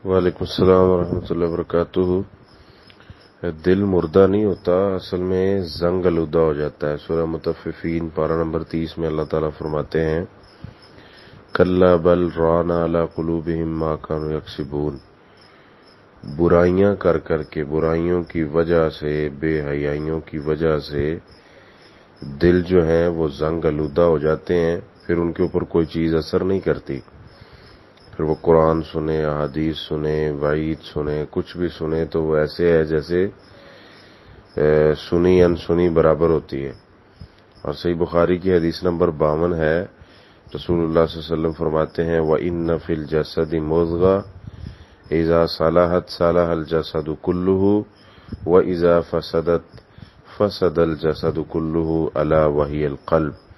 وعلیکم السلام ورحمۃ اللہ وبرکاتہ۔ دل مردہ نہیں ہوتا، اصل میں زنگ آلودہ ہو جاتا ہے۔ سورہ مطففین پارہ نمبر 30 میں اللہ تعالیٰ فرماتے ہیں کلا بل ران علی قلوبہم ما کانوا یکسبون، برائیاں کر کر کے، برائیوں کی وجہ سے، بے حیائیوں کی وجہ سے دل جو ہیں وہ زنگ آلودہ ہو جاتے ہیں، پھر ان کے اوپر کوئی چیز اثر نہیں کرتی، پھر وہ قرآن سنے، احادیث سنے، وعید سنے، کچھ بھی سنے تو وہ ایسے ہے جیسے سنی انسنی برابر ہوتی ہے۔ اور صحیح بخاری کی حدیث نمبر 52 ہے، رسول اللہ صلی اللہ علیہ وسلم فرماتے ہیں وَإِنَّ فِي الْجَسَدِ مُضْغَةً إِذَا صَلَحَتْ صَلَحَ الْجَسَدُ كُلُّهُ وَإِذَا فَسَدَتْ فَسَدَ الْجَسَدُ كُلُّهُ أَلَا وَهِيَ الْقَلْبُ،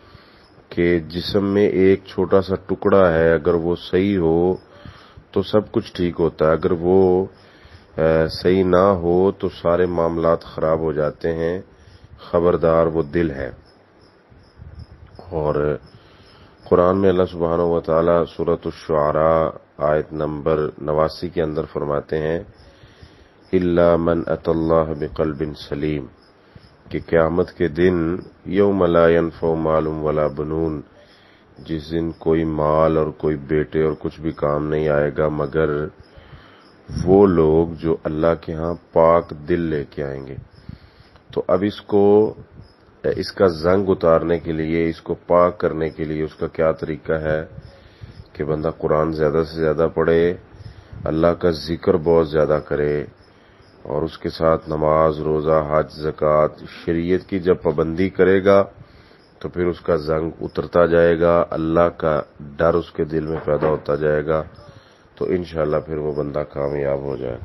کہ جسم میں ایک چھوٹا سا ٹکڑا ہے، اگر وہ صحیح ہو تو سب کچھ ٹھیک ہوتا ہے، اگر وہ صحیح نہ ہو تو سارے معاملات خراب ہو جاتے ہیں۔ خبردار وہ دل ہے۔ اور قرآن میں اللہ سبحانہ و تعالی سورۃ الشعراء آیت نمبر 89 کے اندر فرماتے ہیں الا من اتى اللہ بقلب سلیم، کہ قیامت کے دن یوم لا ينفع مال ولا بنون، جس دن کوئی مال اور کوئی بیٹے اور کچھ بھی کام نہیں آئے گا مگر وہ لوگ جو اللہ کے ہاں پاک دل لے کے آئیں گے۔ تو اب اس کا زنگ اتارنے کے لیے، اس کو پاک کرنے کے لیے اس کا کیا طریقہ ہے کہ بندہ قرآن زیادہ سے زیادہ پڑھے، اللہ کا ذکر بہت زیادہ کرے، اور اس کے ساتھ نماز، روزہ، حج، زکوٰۃ، شریعت کی جب پابندی کرے گا تو پھر اس کا زنگ اترتا جائے گا، اللہ کا ڈر اس کے دل میں پیدا ہوتا جائے گا، تو انشاءاللہ پھر وہ بندہ کامیاب ہو جائے۔